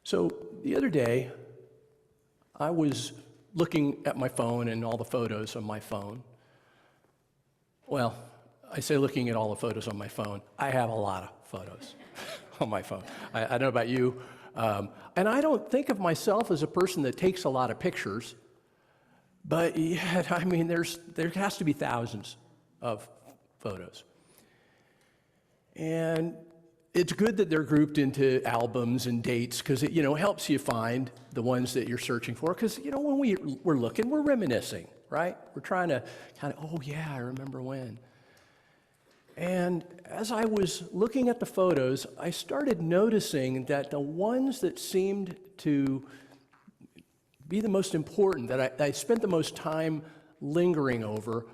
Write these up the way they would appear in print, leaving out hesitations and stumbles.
So the other day, I was looking at my phone and all the photos on my phone. Well, I say looking at all the photos on my phone. I have a lot of photos on my phone. I don't know about you. And I don't think of myself as a person that takes a lot of pictures, but yet, I mean, there has to be thousands of photos. And it's good that they're grouped into albums and dates because it, helps you find the ones that you're searching for. Because, when we're looking, we're reminiscing, right? We're trying to kind of, oh yeah, I remember when. And as I was looking at the photos, I started noticing that the ones that seemed to be the most important, that I spent the most time lingering over,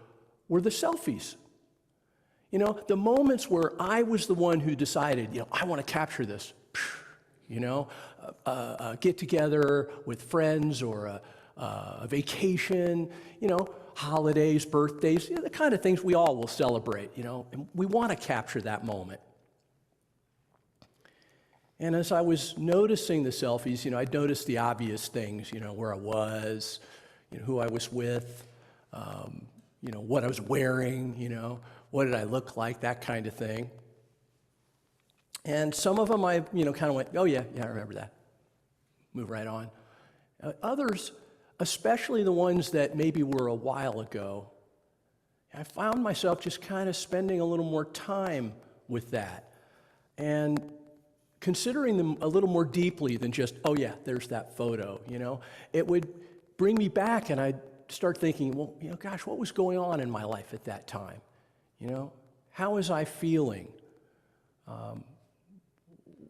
were the selfies. The moments where I was the one who decided, I want to capture this. Get together with friends or a vacation, holidays, birthdays, the kind of things we all will celebrate, and we want to capture that moment. And as I was noticing the selfies, I'd noticed the obvious things, where I was, who I was with, what I was wearing, what did I look like, that kind of thing. And some of them I, kind of went, oh yeah, I remember that. Move right on. Others, especially the ones that maybe were a while ago, I found myself just kind of spending a little more time with that and considering them a little more deeply than just, oh yeah, there's that photo, It would bring me back and I'd start thinking, well, gosh, what was going on in my life at that time? How was I feeling?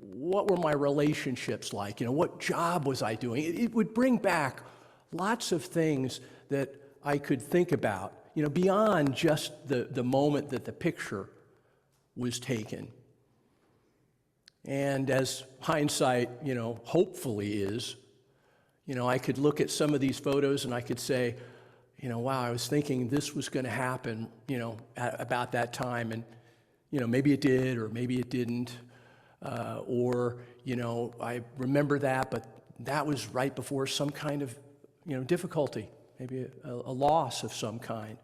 What were my relationships like? What job was I doing? It would bring back lots of things that I could think about, beyond just the moment that the picture was taken. And as hindsight, hopefully is, I could look at some of these photos and I could say, wow, I was thinking this was going to happen, at about that time. And, maybe it did or maybe it didn't. Or, I remember that, but that was right before some kind of, difficulty, maybe a loss of some kind.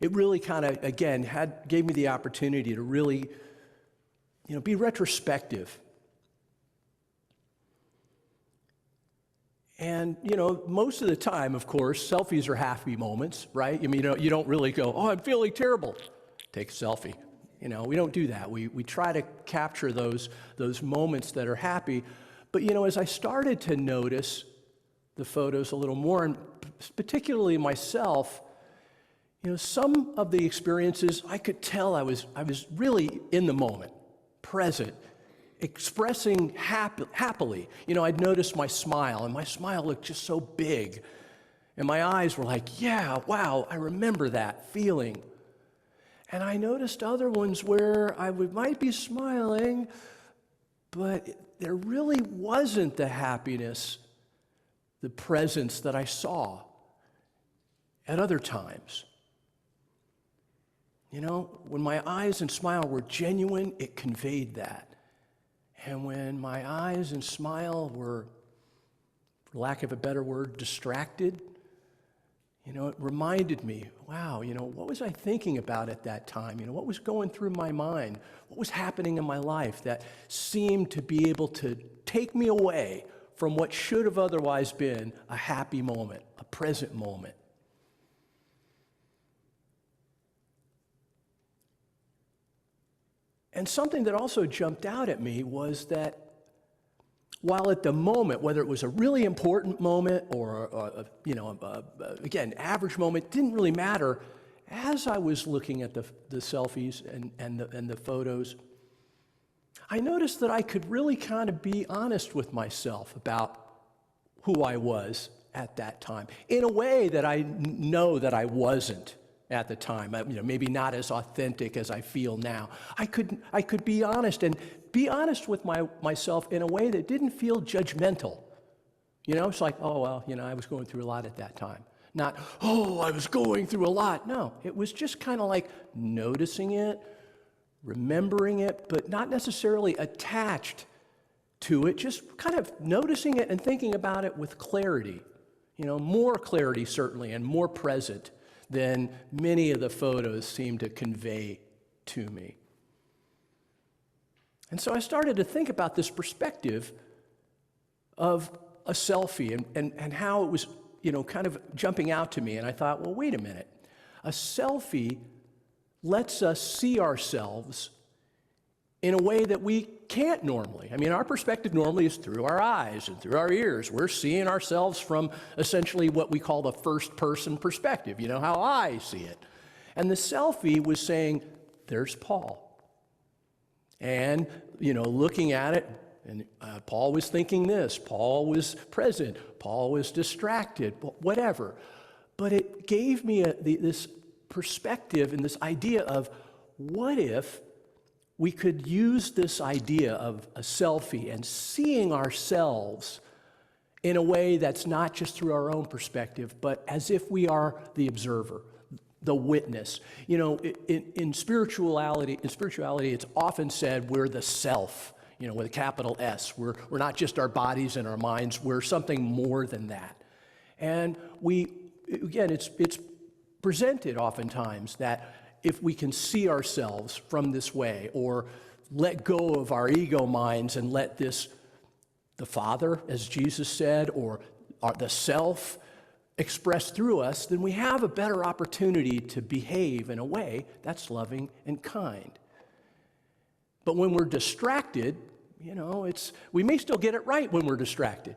It really kind of, again, gave me the opportunity to really, be retrospective. And, most of the time, of course, selfies are happy moments, right? I mean, you don't really go, oh, I'm feeling terrible. Take a selfie. We don't do that. We try to capture those moments that are happy. But, as I started to notice the photos a little more, and particularly myself, some of the experiences, I could tell I was really in the moment, present, expressing happily. I'd noticed my smile, and my smile looked just so big. And my eyes were like, yeah, wow, I remember that feeling. And I noticed other ones where I might be smiling, but there really wasn't the happiness, the presence that I saw at other times. When my eyes and smile were genuine, it conveyed that. And when my eyes and smile were, for lack of a better word, distracted, it reminded me, wow, what was I thinking about at that time? What was going through my mind? What was happening in my life that seemed to be able to take me away from what should have otherwise been a happy moment, a present moment? And something that also jumped out at me was that while at the moment, whether it was a really important moment or, again, average moment, didn't really matter, as I was looking at the selfies and the photos, I noticed that I could really kind of be honest with myself about who I was at that time in a way that I know that I wasn't at the time, maybe not as authentic as I feel now. I could be honest and be honest with myself in a way that didn't feel judgmental. It's like, oh, well, I was going through a lot at that time. Not, oh, I was going through a lot. No, it was just kind of like noticing it, remembering it, but not necessarily attached to it, just kind of noticing it and thinking about it with clarity. More clarity certainly, and more present than many of the photos seem to convey to me. And so I started to think about this perspective of a selfie and how it was, kind of jumping out to me. And I thought, well, wait a minute. A selfie lets us see ourselves in a way that we can't normally. I mean, our perspective normally is through our eyes and through our ears. We're seeing ourselves from essentially what we call the first-person perspective, how I see it. And the selfie was saying, there's Paul. And, looking at it, and Paul was thinking this, Paul was present, Paul was distracted, whatever. But it gave me this perspective and this idea of, what if we could use this idea of a selfie and seeing ourselves in a way that's not just through our own perspective, but as if we are the observer, the witness. In spirituality, it's often said we're the self, with a capital S. We're not just our bodies and our minds. We're something more than that. And it's presented oftentimes that if we can see ourselves from this way, or let go of our ego minds and let the Father, as Jesus said, or the self expressed through us, then we have a better opportunity to behave in a way that's loving and kind. But when we're distracted, we may still get it right when we're distracted,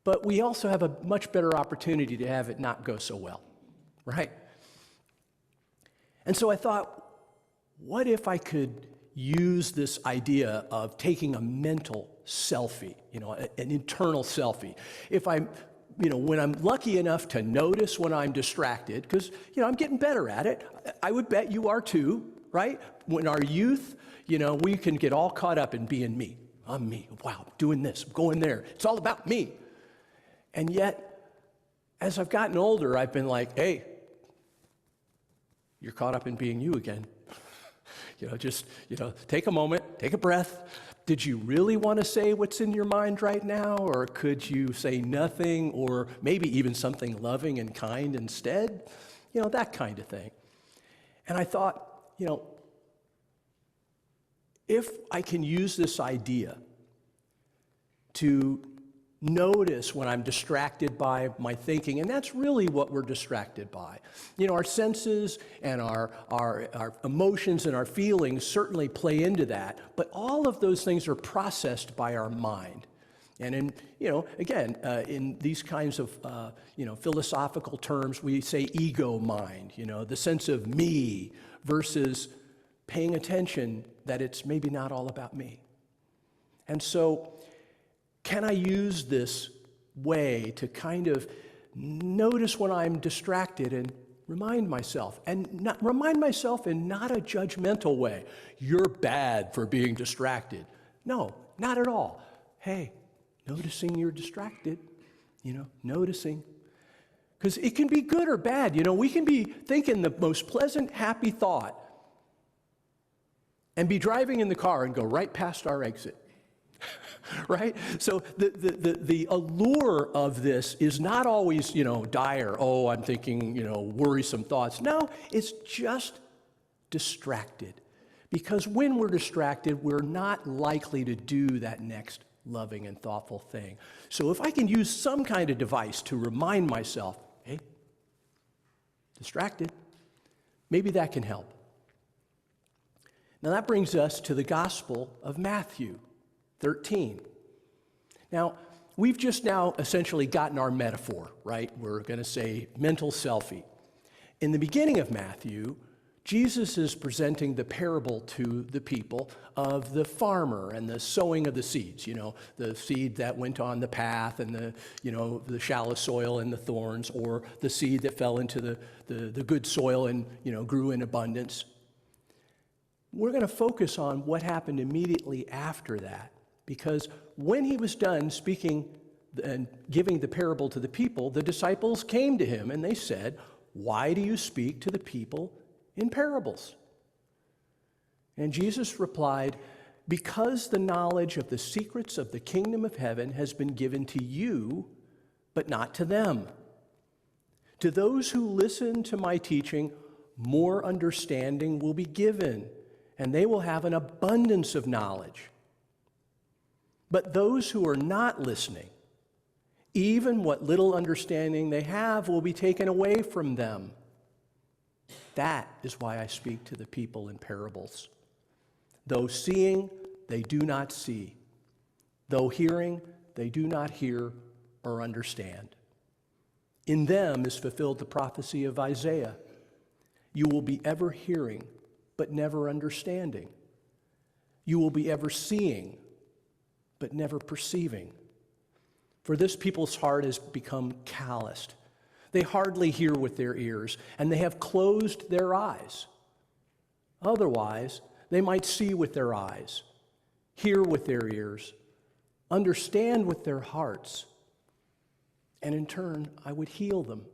but we also have a much better opportunity to have it not go so well, right? And so I thought, what if I could use this idea of taking a mental selfie, an internal selfie? If when I'm lucky enough to notice when I'm distracted, because, I'm getting better at it. I would bet you are too, right? When our youth, we can get all caught up in being me. I'm me. Wow, I'm doing this, I'm going there. It's all about me. And yet, as I've gotten older, I've been like, hey, you're caught up in being you again. Take a moment, take a breath. Did you really want to say what's in your mind right now? Or could you say nothing, or maybe even something loving and kind instead? That kind of thing. And I thought, if I can use this idea to notice when I'm distracted by my thinking, and that's really what we're distracted by. Our senses and our emotions and our feelings certainly play into that, but all of those things are processed by our mind. And in these kinds of philosophical terms, we say ego mind, the sense of me, versus paying attention that it's maybe not all about me. And so, can I use this way to kind of notice when I'm distracted and remind myself in not a judgmental way? You're bad for being distracted. No, not at all. Hey, noticing you're distracted, noticing. Because it can be good or bad. We can be thinking the most pleasant, happy thought and be driving in the car and go right past our exit. Right? So the allure of this is not always, dire. Oh, I'm thinking, worrisome thoughts. No, it's just distracted. Because when we're distracted, we're not likely to do that next loving and thoughtful thing. So if I can use some kind of device to remind myself, hey, distracted, maybe that can help. Now that brings us to the Gospel of Matthew 13. Now, we've just now essentially gotten our metaphor, right? We're going to say mental selfie. In the beginning of Matthew, Jesus is presenting the parable to the people of the farmer and the sowing of the seeds, the seed that went on the path and the shallow soil and the thorns, or the seed that fell into the good soil and, grew in abundance. We're going to focus on what happened immediately after that, because when he was done speaking and giving the parable to the people, the disciples came to him and they said, "Why do you speak to the people in parables?" And Jesus replied, because the knowledge of the secrets of the kingdom of heaven has been given to you, but not to them. To those who listen to my teaching, more understanding will be given, and they will have an abundance of knowledge. But those who are not listening, even what little understanding they have will be taken away from them. That is why I speak to the people in parables. Though seeing, they do not see. Though hearing, they do not hear or understand. In them is fulfilled the prophecy of Isaiah. You will be ever hearing, but never understanding. You will be ever seeing, but never perceiving. For this people's heart has become calloused. They hardly hear with their ears, and they have closed their eyes. Otherwise, they might see with their eyes, hear with their ears, understand with their hearts, and in turn, I would heal them.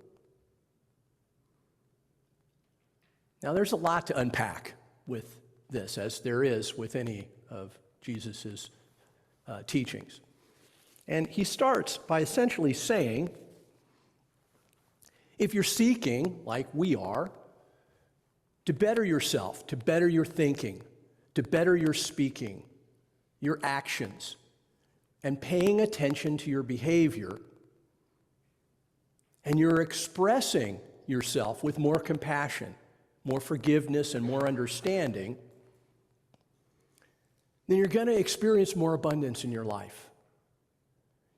Now, there's a lot to unpack with this, as there is with any of Jesus' teachings. And he starts by essentially saying, if you're seeking, like we are, to better yourself, to better your thinking, to better your speaking, your actions, and paying attention to your behavior, and you're expressing yourself with more compassion, more forgiveness, and more understanding, then you're going to experience more abundance in your life.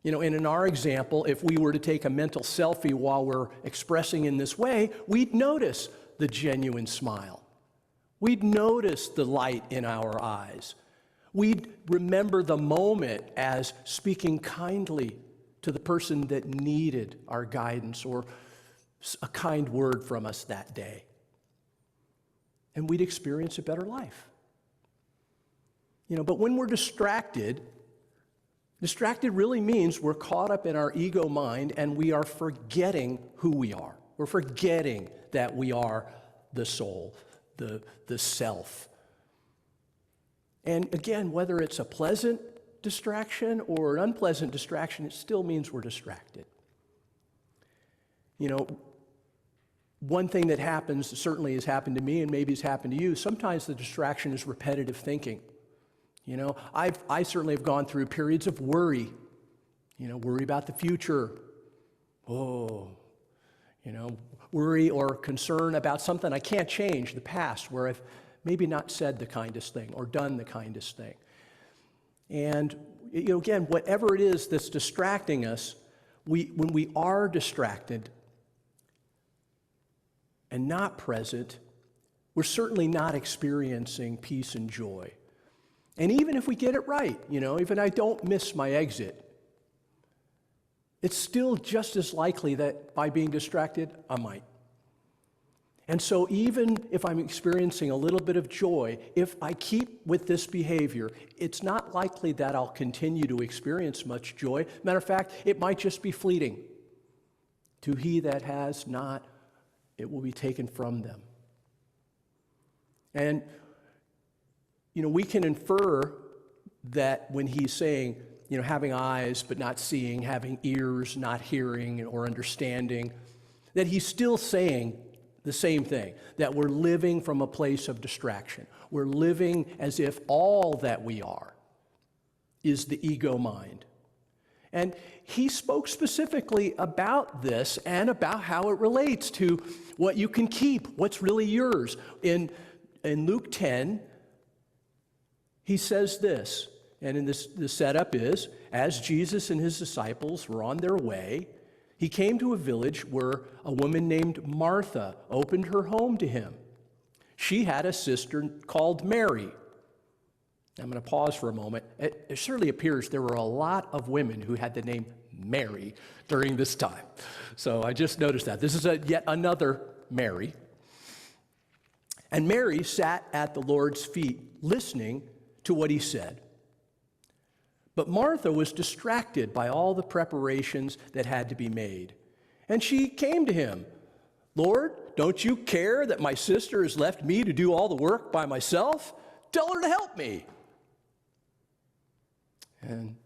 You know, and in our example, if we were to take a mental selfie while we're expressing in this way, we'd notice the genuine smile. We'd notice the light in our eyes. We'd remember the moment as speaking kindly to the person that needed our guidance or a kind word from us that day. And we'd experience a better life. You know, but when we're distracted really means we're caught up in our ego mind and we are forgetting who we are. We're forgetting that we are the soul, the self. And again, whether it's a pleasant distraction or an unpleasant distraction, it still means we're distracted. You know, one thing that happens, certainly has happened to me and maybe has happened to you, sometimes the distraction is repetitive thinking. You know, I certainly have gone through periods of worry, you know, worry about the future. Worry or concern about something I can't change, the past, where I've maybe not said the kindest thing or done the kindest thing. And, you know, again, whatever it is that's distracting us, when we are distracted and not present, we're certainly not experiencing peace and joy. And even if we get it right, you know, even I don't miss my exit, it's still just as likely that by being distracted, I might. And so even if I'm experiencing a little bit of joy, if I keep with this behavior, it's not likely that I'll continue to experience much joy. Matter of fact, it might just be fleeting. To he that has not, it will be taken from them. And you know, we can infer that when he's saying, you know, having eyes but not seeing, having ears not hearing or understanding, that he's still saying the same thing, that we're living from a place of distraction. We're living as if all that we are is the ego mind. And he spoke specifically about this and about how it relates to what you can keep, what's really yours. In Luke 10, he says this, and in this, the setup is, as Jesus and his disciples were on their way, he came to a village where a woman named Martha opened her home to him. She had a sister called Mary. I'm going to pause for a moment. It certainly appears there were a lot of women who had the name Mary during this time. So I just noticed that. This is yet another Mary. And Mary sat at the Lord's feet listening to what he said. But Martha was distracted by all the preparations that had to be made. And she came to him, Lord, don't you care that my sister has left me to do all the work by myself? Tell her to help me. And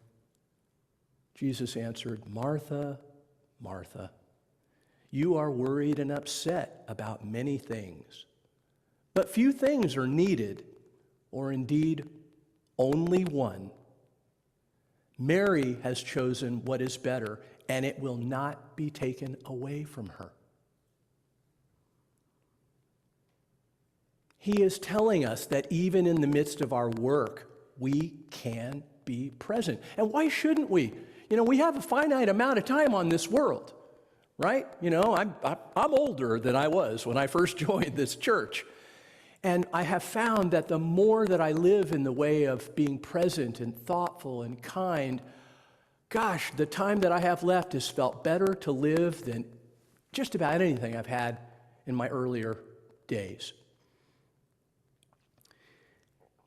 Jesus answered, Martha, Martha, you are worried and upset about many things, but few things are needed, or indeed only one. Mary has chosen what is better, and it will not be taken away from her. He is telling us that even in the midst of our work, we can be present. And why shouldn't we? We have a finite amount of time on this world, right? I'm older than I was when I first joined this church. And I have found that the more that I live in the way of being present and thoughtful and kind, gosh, the time that I have left has felt better to live than just about anything I've had in my earlier days.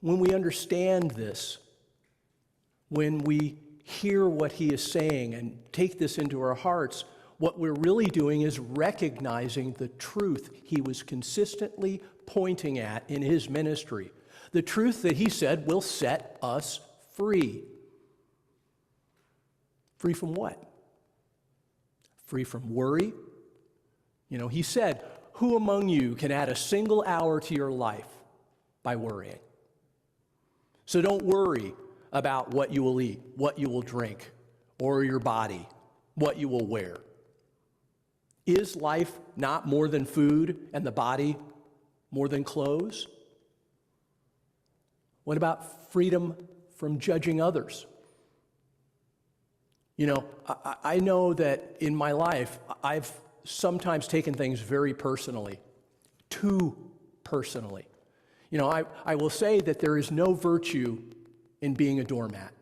When we understand this, when we hear what he is saying and take this into our hearts, what we're really doing is recognizing the truth he was consistently pointing at in his ministry. The truth that he said will set us free. Free from what? Free from worry. He said, who among you can add a single hour to your life by worrying? So don't worry about what you will eat, what you will drink, or your body, what you will wear. Is life not more than food and the body more than clothes? What about freedom from judging others? I know that in my life, I've sometimes taken things very personally, too personally. I will say that there is no virtue in being a doormat.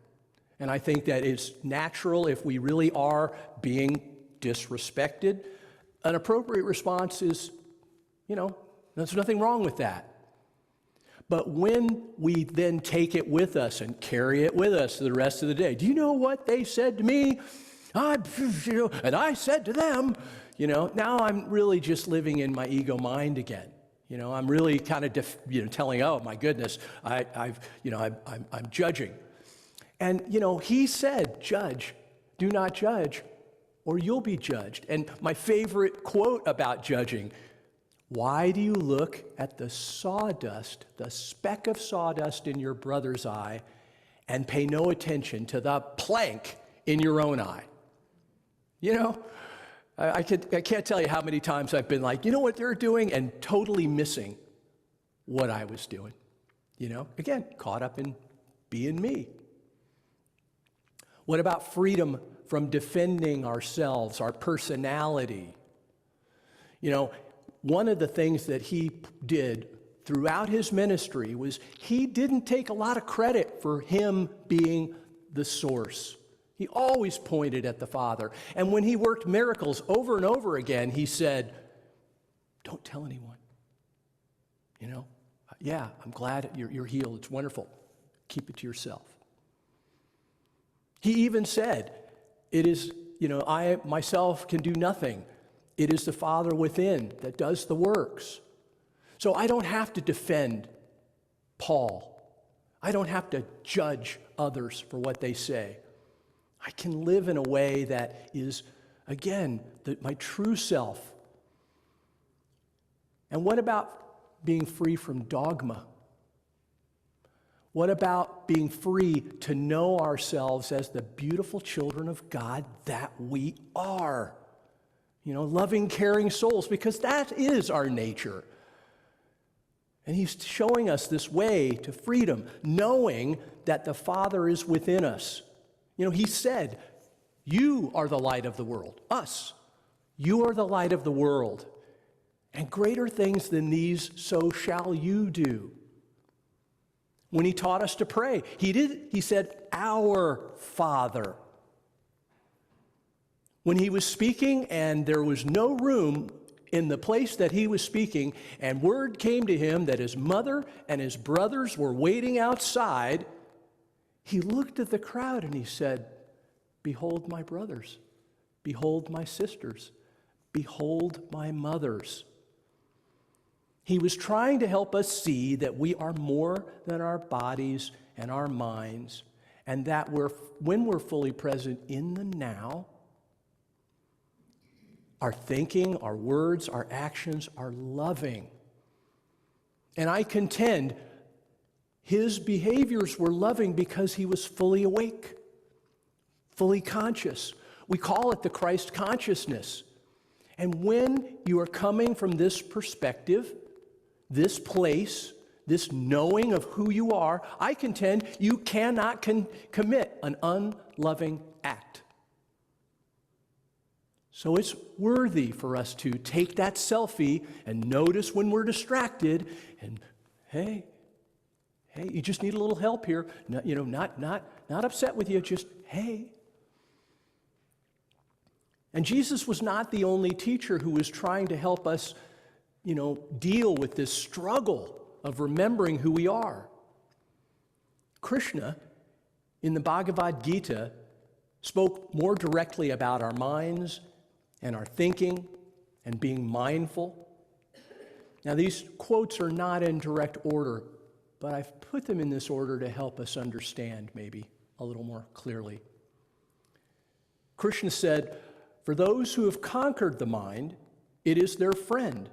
And I think that it's natural if we really are being disrespected. An appropriate response is, there's nothing wrong with that. But when we then take it with us and carry it with us the rest of the day, do you know what they said to me? And I said to them, now I'm really just living in my ego mind again. I'm really kind of telling, oh my goodness, I'm judging. And he said, judge, do not judge, or you'll be judged. And my favorite quote about judging: why do you look at the sawdust, the speck of sawdust in your brother's eye, and pay no attention to the plank in your own eye? I can't tell you how many times I've been like, what they're doing, and totally missing what I was doing. Again, caught up in being me. What about freedom from defending ourselves, our personality? One of the things that he did throughout his ministry was he didn't take a lot of credit for him being the source. He always pointed at the Father. And when he worked miracles over and over again, he said, don't tell anyone. Yeah, I'm glad you're healed. It's wonderful. Keep it to yourself. He even said, it is, I myself can do nothing. It is the Father within that does the works. So I don't have to defend Paul. I don't have to judge others for what they say. I can live in a way that is, again, my true self. And what about being free from dogma? What about being free to know ourselves as the beautiful children of God that we are? Loving, caring souls, because that is our nature. And he's showing us this way to freedom, knowing that the Father is within us. He said, you are the light of the world. Us. You are the light of the world. And greater things than these, so shall you do. When he taught us to pray, he said, our Father. When he was speaking and there was no room in the place that he was speaking, and word came to him that his mother and his brothers were waiting outside, he looked at the crowd and he said, behold my brothers, behold my sisters, behold my mothers. He was trying to help us see that we are more than our bodies and our minds, and that when we're fully present in the now, our thinking, our words, our actions are loving. And I contend his behaviors were loving because he was fully awake, fully conscious. We call it the Christ consciousness. And when you are coming from this perspective, this place, this knowing of who you are, I contend you cannot commit an unloving act. So it's worthy for us to take that selfie and notice when we're distracted and, hey, you just need a little help here. Not upset with you, just, hey. And Jesus was not the only teacher who was trying to help us, deal with this struggle of remembering who we are. Krishna, in the Bhagavad Gita, spoke more directly about our minds and our thinking and being mindful. Now, these quotes are not in direct order, but I've put them in this order to help us understand maybe a little more clearly. Krishna said, "For those who have conquered the mind, it is their friend.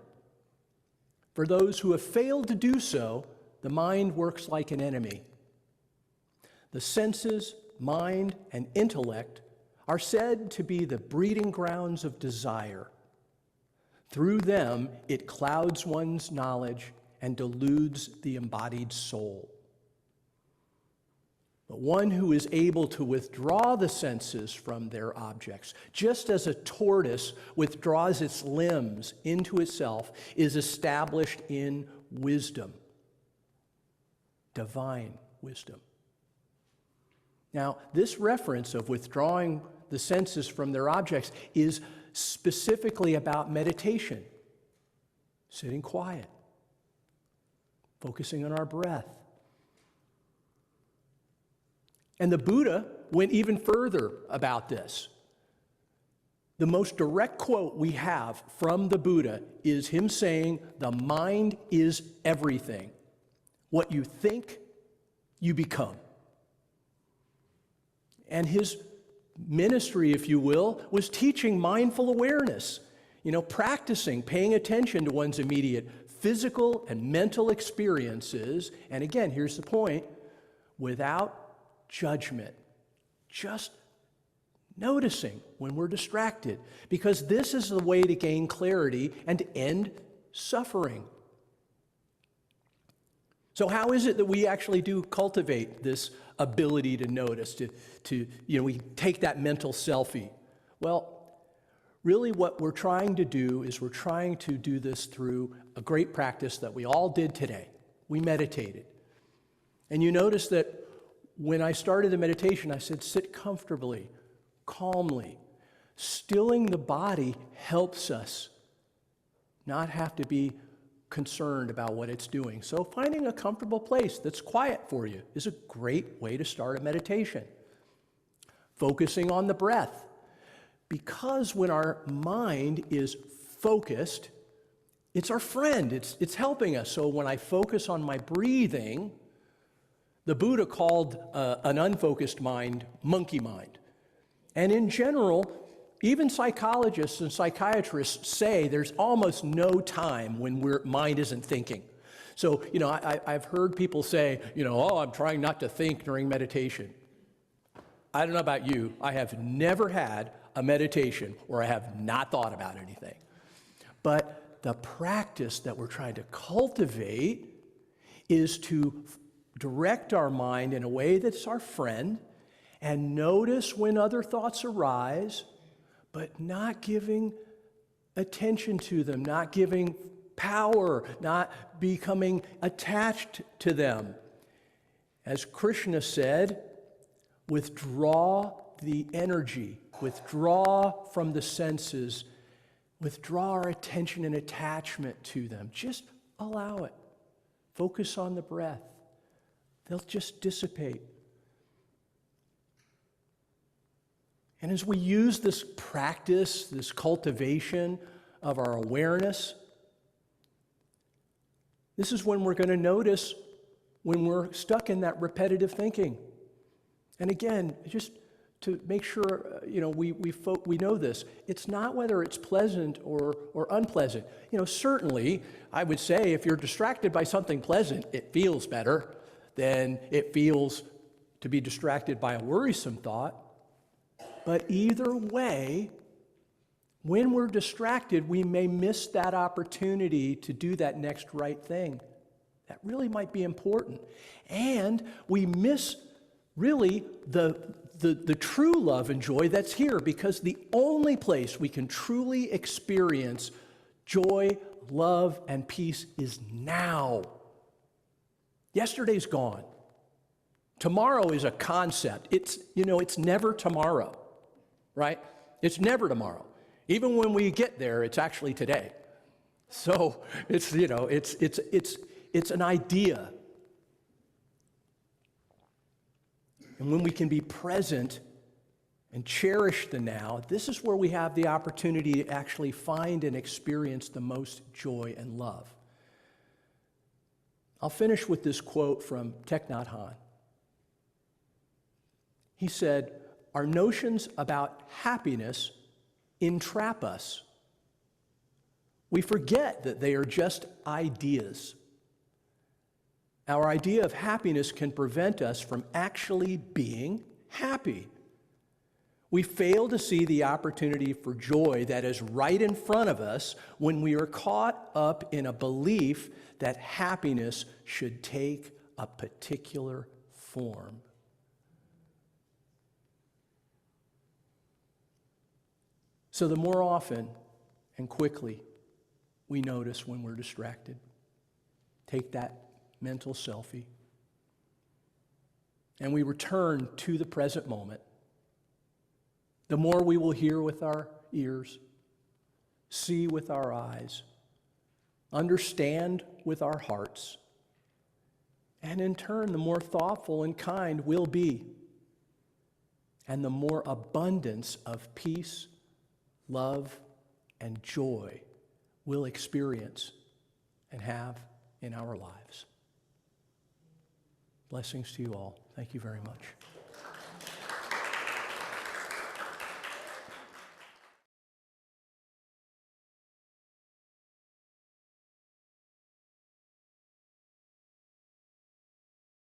For those who have failed to do so, the mind works like an enemy. The senses, mind, and intellect are said to be the breeding grounds of desire. Through them, it clouds one's knowledge and deludes the embodied soul. But one who is able to withdraw the senses from their objects, just as a tortoise withdraws its limbs into itself, is established in wisdom, divine wisdom." Now, this reference of withdrawing the senses from their objects is specifically about meditation, sitting quiet, focusing on our breath. And the Buddha went even further about this. The most direct quote we have from the Buddha is him saying, "The mind is everything. What you think, you become." And his ministry, if you will, was teaching mindful awareness, practicing, paying attention to one's immediate physical and mental experiences. And again, here's the point, without judgment, just noticing when we're distracted, because this is the way to gain clarity and to end suffering. So how is it that we actually do cultivate this ability to notice, we take that mental selfie? Well, really what we're trying to do is we're trying to do this through a great practice that we all did today. We meditated. And you notice that when I started the meditation, I said, sit comfortably, calmly. Stilling the body helps us not have to be concerned about what it's doing. So finding a comfortable place that's quiet for you is a great way to start a meditation. Focusing on the breath. Because when our mind is focused, it's our friend, it's helping us. So when I focus on my breathing, the Buddha called an unfocused mind monkey mind. And in general, even psychologists and psychiatrists say there's almost no time when mind isn't thinking. So, I've heard people say, I'm trying not to think during meditation. I don't know about you, I have never had a meditation where I have not thought about anything. But the practice that we're trying to cultivate is to direct our mind in a way that's our friend and notice when other thoughts arise, but not giving attention to them, not giving power, not becoming attached to them. As Krishna said, withdraw the energy, withdraw from the senses, withdraw our attention and attachment to them. Just allow it. Focus on the breath. They'll just dissipate. And as we use this practice, this cultivation of our awareness, this is when we're going to notice when we're stuck in that repetitive thinking. And again, just to make sure, we know this. It's not whether it's pleasant or unpleasant. Certainly, I would say if you're distracted by something pleasant, it feels better than it feels to be distracted by a worrisome thought. But either way, when we're distracted, we may miss that opportunity to do that next right thing. That really might be important. And we miss really the true love and joy that's here, because the only place we can truly experience joy, love, and peace is now. Yesterday's gone. Tomorrow is a concept. It's never tomorrow, right? It's never tomorrow. Even when we get there, it's actually today. So it's an idea. And when we can be present and cherish the now, this is where we have the opportunity to actually find and experience the most joy and love. I'll finish with this quote from Thich Nhat Hanh. He said, "Our notions about happiness entrap us. We forget that they are just ideas. Our idea of happiness can prevent us from actually being happy. We fail to see the opportunity for joy that is right in front of us when we are caught up in a belief that happiness should take a particular form." So the more often and quickly we notice when we're distracted, take that mental selfie, and we return to the present moment, the more we will hear with our ears, see with our eyes, understand with our hearts, and in turn, the more thoughtful and kind we'll be, and the more abundance of peace, love, and joy we'll experience and have in our lives. Blessings to you all. Thank you very much.